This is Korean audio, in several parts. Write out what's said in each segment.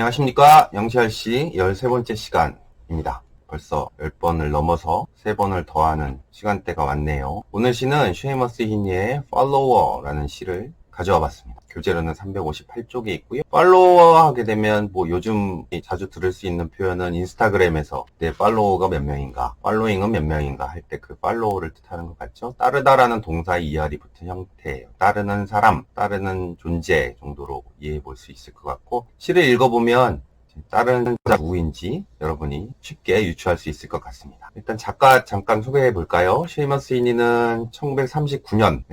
안녕하십니까. 영시할씨 13번째 시간입니다. 벌써 10번을 넘어서 3번을 더하는 시간대가 왔네요. 오늘 시는 쉐이머스 히니의 Follower라는 시를 가져와 봤습니다. 교재로는 358쪽에 있고요. 팔로워 하게 되면 요즘 자주 들을 수 있는 표현은 인스타그램에서 내 팔로워가 몇 명인가, 팔로잉은 몇 명인가 할 때 그 팔로워를 뜻하는 것 같죠. 따르다라는 동사의 ER이 붙은 형태예요. 따르는 사람, 따르는 존재 정도로 이해해 볼 수 있을 것 같고, 시를 읽어보면 따르는 자가 누구인지 여러분이 쉽게 유추할 수 있을 것 같습니다. 일단 작가 잠깐 소개해 볼까요? 쉐이머스 히니는 1939년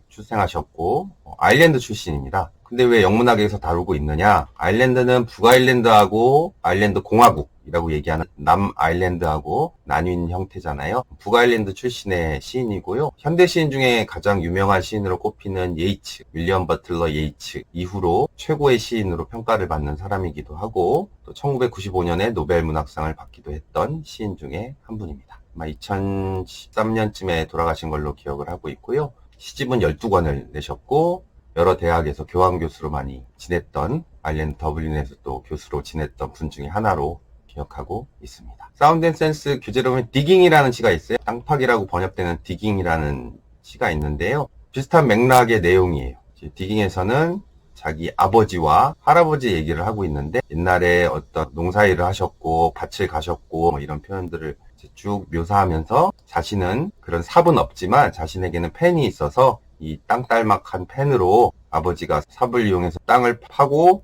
출생하셨고 아일랜드 출신입니다. 근데 왜 영문학에서 다루고 있느냐? 아일랜드는 북아일랜드하고 아일랜드 공화국이라고 얘기하는 남아일랜드하고 나뉜 형태잖아요. 북아일랜드 출신의 시인이고요. 현대 시인 중에 가장 유명한 시인으로 꼽히는 예이츠, 윌리엄 버틀러 예이츠 이후로 최고의 시인으로 평가를 받는 사람이기도 하고, 또 1995년에 노벨 문학상을 받기도 했던 시인 중에 한 분입니다. 아마 2013년쯤에 돌아가신 걸로 기억을 하고 있고요. 시집은 12권을 내셨고, 여러 대학에서 교환교수로 많이 지냈던, 아일랜드 더블린에서 또 교수로 지냈던 분 중에 하나로 기억하고 있습니다. 사운드 앤 센스 교재로 보면 디깅이라는 시가 있어요. 땅파기라고 번역되는 디깅이라는 시가 있는데요. 비슷한 맥락의 내용이에요. 디깅에서는 자기 아버지와 할아버지 얘기를 하고 있는데, 옛날에 어떤 농사일을 하셨고 밭을 가셨고 이런 표현들을 쭉 묘사하면서, 자신은 그런 삽은 없지만 자신에게는 펜이 있어서 이 땅딸막한 펜으로 아버지가 삽을 이용해서 땅을 파고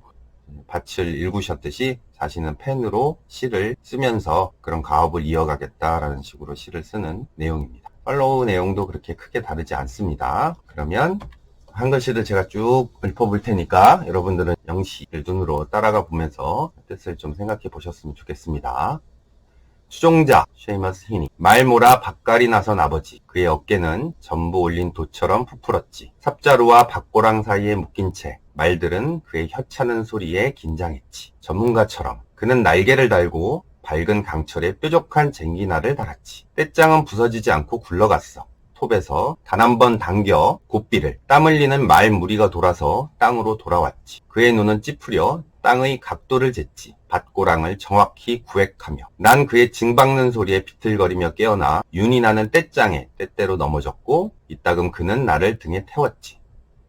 밭을 일구셨듯이 자신은 펜으로 시를 쓰면서 그런 가업을 이어가겠다라는 식으로 시를 쓰는 내용입니다. 팔로우 내용도 그렇게 크게 다르지 않습니다. 그러면 한글시를 제가 쭉 읊어볼 테니까 여러분들은 영시를 눈으로 따라가 보면서 뜻을 좀 생각해 보셨으면 좋겠습니다. 추종자, 쉐이머스 히니. 말모라 밭갈이 나선 아버지. 그의 어깨는 전부 올린 도처럼 부풀었지. 삽자루와 밭고랑 사이에 묶인 채 말들은 그의 혀차는 소리에 긴장했지. 전문가처럼 그는 날개를 달고 밝은 강철에 뾰족한 쟁기날을 달았지. 떼짱은 부서지지 않고 굴러갔어. 톱에서 단 한 번 당겨 고삐를. 땀 흘리는 말 무리가 돌아서 땅으로 돌아왔지. 그의 눈은 찌푸려 땅의 각도를 쟀지. 밭고랑을 정확히 구획하며, 난 그의 징박는 소리에 비틀거리며 깨어나 윤이 나는 떼짱에 때때로 넘어졌고, 이따금 그는 나를 등에 태웠지.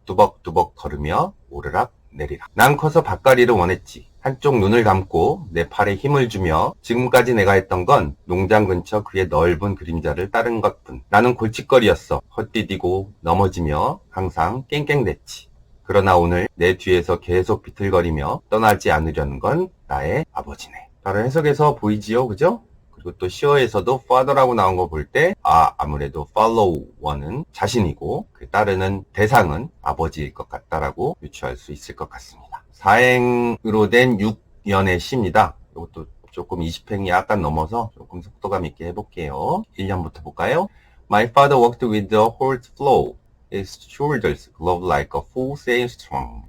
두벅두벅 걸으며 오르락 내리락. 난 커서 밭갈이를 원했지. 한쪽 눈을 감고 내 팔에 힘을 주며, 지금까지 내가 했던 건 농장 근처 그의 넓은 그림자를 따른 것뿐. 나는 골칫거리였어. 헛디디고 넘어지며 항상 깽깽댔지. 그러나 오늘 내 뒤에서 계속 비틀거리며 떠나지 않으려는 건 나의 아버지네. 다른 해석에서 보이지요, 그죠? 그리고 또 시어에서도 father라고 나온 거 볼 때, 아무래도 follower는 자신이고 그 따르는 대상은 아버지일 것 같다라고 유추할 수 있을 것 같습니다. 4행으로 된 6연의 시입니다. 이것도 조금 20행이 약간 넘어서 조금 속도감 있게 해볼게요. 1년부터 볼까요? My father worked with the horse flow. His shoulders glowed like a full sail strong.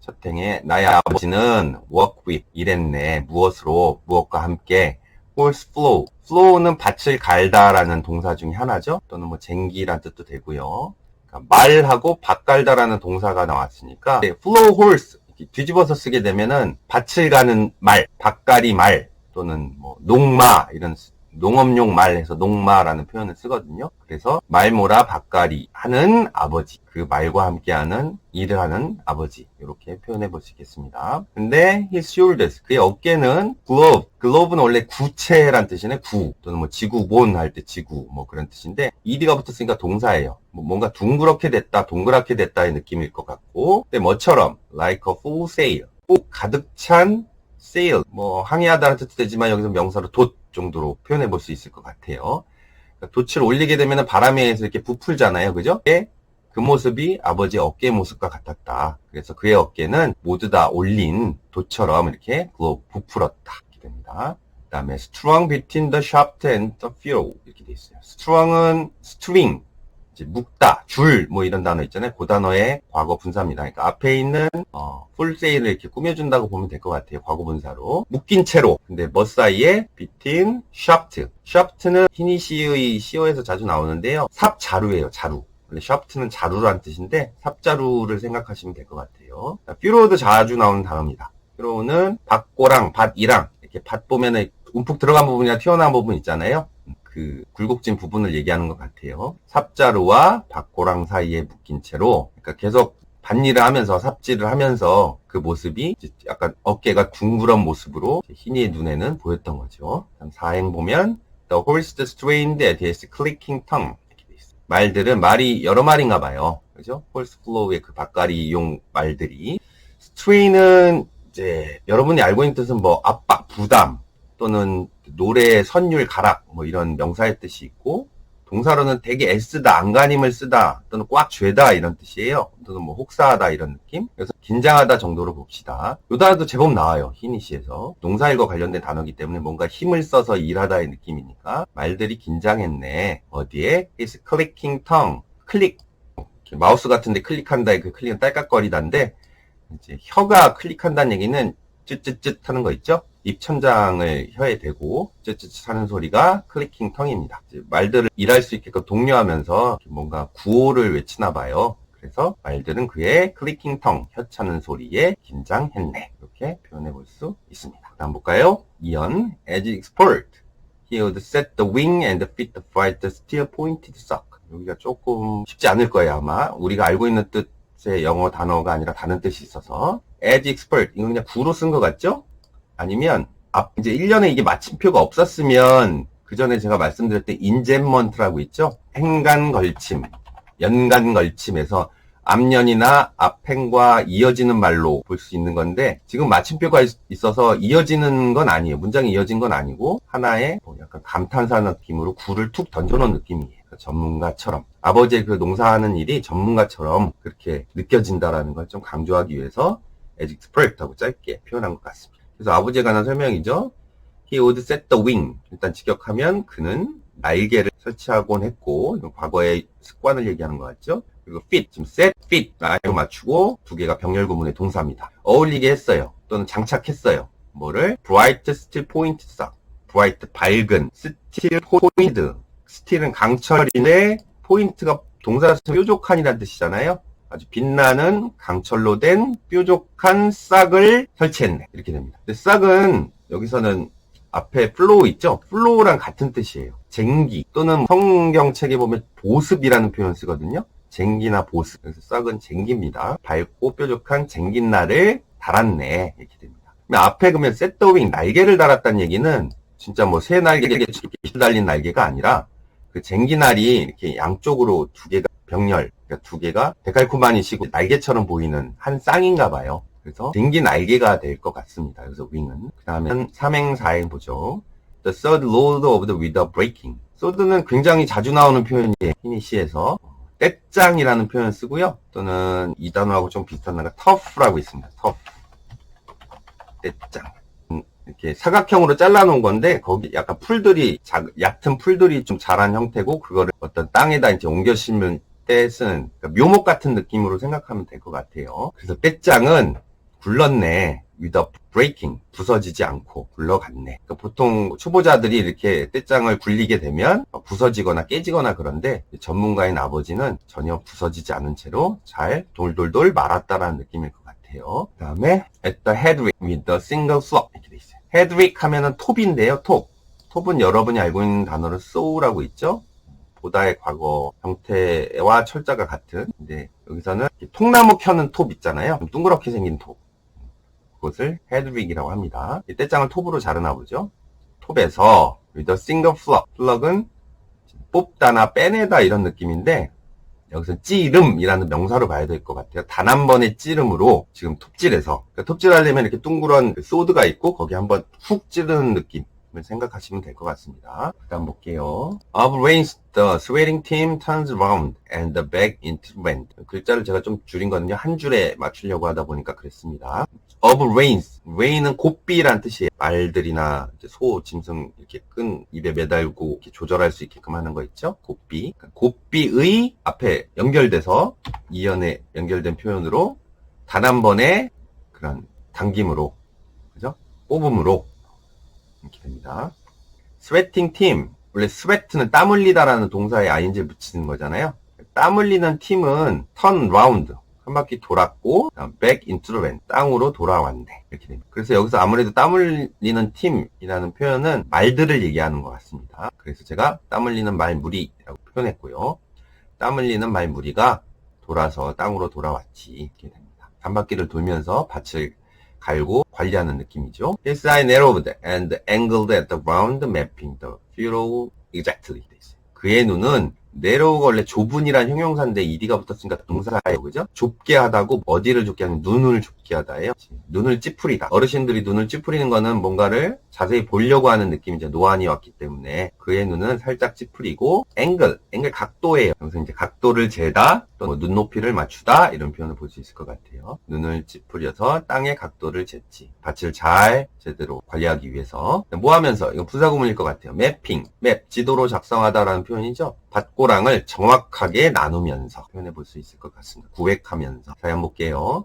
첫 행에 나의 아버지는 work with, 일했네. 무엇으로, 무엇과 함께. horse flow. flow는 밭을 갈다라는 동사 중에 하나죠. 또는 쟁기란 뜻도 되고요. 그러니까 말하고 밭 갈다라는 동사가 나왔으니까 flow horse 뒤집어서 쓰게 되면은 밭을 가는 말, 밭갈이 말, 또는 농마, 이런 농업용 말해서 농마라는 표현을 쓰거든요. 그래서 말모라 밭갈이 하는 아버지, 그 말과 함께하는 일을 하는 아버지, 이렇게 표현해 볼 수 있겠습니다. 근데 his shoulders, 그의 어깨는 glove는 원래 구체란 뜻이네. 구, 또는 지구본 할 때 지구, 그런 뜻인데 ed가 붙었으니까 동사예요. 뭔가 둥그렇게 됐다, 동그랗게 됐다의 느낌일 것 같고, 근데 뭐처럼 like a full sail, 꼭 가득 찬 sail, 항해하다는 뜻도 되지만 여기서 명사로 돛 정도로 표현해 볼 수 있을 것 같아요. 그러니까 돛을 올리게 되면 바람에 의해서 이렇게 부풀잖아요. 그죠? 그 모습이 아버지의 어깨 모습과 같았다. 그래서 그의 어깨는 모두 다 올린 돛처럼 이렇게 부풀었다. 이렇게 됩니다. 그 다음에 strung between the shaft and the furrow, 이렇게 돼 있어요. strung은 string, 묶다, 줄, 이런 단어 있잖아요. 그 단어의 과거 분사입니다. 그러니까 앞에 있는 full sail을 이렇게 꾸며준다고 보면 될 것 같아요. 과거 분사로. 묶인 채로. 근데 뭐 사이에? between shaft. shaft는 히니시의 시어에서 자주 나오는데요. 삽자루예요. 자루. 원래 shaft는 자루란 뜻인데 삽자루를 생각하시면 될 것 같아요. furrow도 자주 나오는 단어입니다. 히로우는 밭고랑 밭이랑 이렇게 밭 보면은 움푹 들어간 부분이나 튀어나온 부분 있잖아요. 그 굴곡진 부분을 얘기하는 것 같아요. 삽자루와 밭고랑 사이에 묶인 채로, 그러니까 계속 밭일을 하면서 삽질을 하면서 그 모습이 약간 어깨가 둥그런 모습으로 희니의 눈에는 보였던 거죠. 4행 보면 The horse strained at his clicking tongue. 이렇게 돼 있어요. 말들은 말이 여러 마리인가 봐요. 그죠? horse flow의 그 밭갈이용 말들이. strain은 이제 여러분이 알고 있는 뜻은 뭐 압박, 부담 또는 노래의 선율, 가락 뭐 이런 명사의 뜻이 있고, 동사로는 되게 애쓰다, 안간힘을 쓰다 또는 꽉 죄다 이런 뜻이에요. 또는 뭐 혹사하다 이런 느낌. 그래서 긴장하다 정도로 봅시다. 요 단어도 제법 나와요. 히니시에서. 동사일과 관련된 단어이기 때문에 뭔가 힘을 써서 일하다의 느낌이니까 말들이 긴장했네. 어디에? His clicking tongue. 클릭. 마우스 같은데 클릭한다의 그 클릭은 딸깍거리다인데, 이제 혀가 클릭한다는 얘기는 쯧쯧쯧 하는 거 있죠? 입천장을 혀에 대고 쯧쯧쯧 하는 소리가 클리킹 텅입니다. 말들을 일할 수 있게끔 독려하면서 뭔가 구호를 외치나 봐요. 그래서 말들은 그의 클리킹 텅, 혀 차는 소리에 긴장했네. 이렇게 표현해 볼 수 있습니다. 다음 볼까요? 2연, as expert. He would set the wing and fit the fight the steel pointed sock. 여기가 조금 쉽지 않을 거예요, 아마. 우리가 알고 있는 뜻의 영어 단어가 아니라 다른 뜻이 있어서. as expert. 이건 그냥 구로 쓴 것 같죠? 아니면 이제 1년에 이게 마침표가 없었으면 그 전에 제가 말씀드렸던 인젠먼트라고 있죠. 행간 걸침, 연간 걸침에서 앞년이나 앞행과 이어지는 말로 볼 수 있는 건데, 지금 마침표가 있어서 이어지는 건 아니에요. 문장이 이어진 건 아니고 하나의 뭐 약간 감탄사 느낌으로 구를 툭 던져놓은 느낌이에요. 전문가처럼, 아버지의 그 농사하는 일이 전문가처럼 그렇게 느껴진다라는 걸 좀 강조하기 위해서 as expert하고 짧게 표현한 것 같습니다. 그래서 아버지에 관한 설명이죠. He would set the wing. 일단 직역하면 그는 날개를 설치하곤 했고, 이건 과거의 습관을 얘기하는 것 같죠. 그리고 fit, 지금 set, fit, 나이로 맞추고 두 개가 병렬구문의 동사입니다. 어울리게 했어요. 또는 장착했어요. 뭐를? bright steel point sock. bright, 밝은, steel point. 스틸은 강철인데 포인트가 동사로서 뾰족한이라는 뜻이잖아요. 아주 빛나는 강철로 된 뾰족한 싹을 설치했네. 이렇게 됩니다. 근데 싹은 여기서는 앞에 플로우 있죠? 플로우랑 같은 뜻이에요. 쟁기 또는 성경책에 보면 보습이라는 표현 쓰거든요. 쟁기나 보습. 그래서 싹은 쟁기입니다. 밝고 뾰족한 쟁깃날을 달았네. 이렇게 됩니다. 앞에 그러면 set the wing, 날개를 달았다는 얘기는 진짜 뭐 새 날개에 달린 날개가 아니라 그 쟁기날이 이렇게 양쪽으로 두 개가 병렬, 그러니까 두 개가 데칼코마니시고 날개처럼 보이는 한 쌍인가 봐요. 그래서 쟁기 날개가 될 것 같습니다. 그래서 윙은. 그 다음에 3행, 4행 보죠. The third load of the without breaking. sword는 굉장히 자주 나오는 표현이에요. 히니시에서. 떼짱이라는 표현 쓰고요. 또는 이 단어하고 좀 비슷한 단어가 tough라고 있습니다. tough. 떼짱. 이렇게 사각형으로 잘라놓은 건데, 거기 약간 풀들이, 얕은 풀들이 좀 자란 형태고, 그거를 어떤 땅에다 이제 옮겨 심을 때 쓰는, 그러니까 묘목 같은 느낌으로 생각하면 될 것 같아요. 그래서 떼짱은 굴렀네. without breaking. 부서지지 않고 굴러갔네. 그러니까 보통 초보자들이 이렇게 떼짱을 굴리게 되면 부서지거나 깨지거나 그런데, 전문가인 아버지는 전혀 부서지지 않은 채로 잘 돌돌돌 말았다라는 느낌일 것 같아요. 그 다음에 at the headwick with a single flop. 이렇게 돼 있어요. 헤드윅 하면은 톱인데요, 톱. 톱은 여러분이 알고 있는 단어로 sow라고 있죠? 보다의 과거 형태와 철자가 같은. 근데 여기서는 통나무 켜는 톱 있잖아요. 좀 둥그렇게 생긴 톱. 그것을 헤드윅이라고 합니다. 이 떼짱을 톱으로 자르나 보죠? 톱에서 with a single flop. 플럭은 뽑다나 빼내다 이런 느낌인데, 여기서 찌름이라는 명사로 봐야 될 것 같아요. 단 한 번의 찌름으로 지금 톱질해서, 그러니까 톱질하려면 이렇게 둥그런 소드가 있고 거기 한번 훅 찌르는 느낌을 생각하시면 될 것 같습니다. 그 다음 볼게요. Of rains, the sweating team turns around and the back into wind. 글자를 제가 좀 줄인 거는요. 한 줄에 맞추려고 하다 보니까 그랬습니다. Of rains. rain은 곱비란 뜻이에요. 말들이나 소, 짐승 이렇게 끈 입에 매달고 이렇게 조절할 수 있게끔 하는 거 있죠? 곱비. 곱비의 앞에 연결돼서 이연에 연결된 표현으로 단 한 번의 그런 당김으로, 그죠? 뽑음으로 이렇게 됩니다. sweating team. 원래 sweat는 땀 흘리다라는 동사에 ing를 붙이는 거잖아요. 땀 흘리는 팀은 turn round 한 바퀴 돌았고, 그다음 back into the land. 땅으로 돌아왔네. 이렇게 됩니다. 그래서 여기서 아무래도 땀 흘리는 팀이라는 표현은 말들을 얘기하는 것 같습니다. 그래서 제가 땀 흘리는 말무리라고 표현했고요. 땀 흘리는 말무리가 돌아서 땅으로 돌아왔지. 이렇게 됩니다. 한 바퀴를 돌면서 밭을 갈고 관리하는 느낌이죠. His eye narrowed and angled at the ground, mapping the furrow exactly. 그의 눈은 narrow가 원래 좁은이란 형용사인데 ed가 붙었으니까 동사예요. 그죠? 좁게 하다고 어디를 좁게 하면 눈을 좁게 하다예요. 눈을 찌푸리다. 어르신들이 눈을 찌푸리는 거는 뭔가를 자세히 보려고 하는 느낌이죠. 노안이 왔기 때문에. 그의 눈은 살짝 찌푸리고 angle 각도예요. 그래서 이제 각도를 재다, 또 눈높이를 맞추다 이런 표현을 볼 수 있을 것 같아요. 눈을 찌푸려서 땅의 각도를 쟀지. 밭을 잘 제대로 관리하기 위해서. 뭐 하면서, 이건 부사구문일 것 같아요. 맵, 지도로 작성하다라는 표현이죠. 밭고랑을 정확하게 나누면서 표현해 볼 수 있을 것 같습니다. 구획하면서. 자, 한번 볼게요.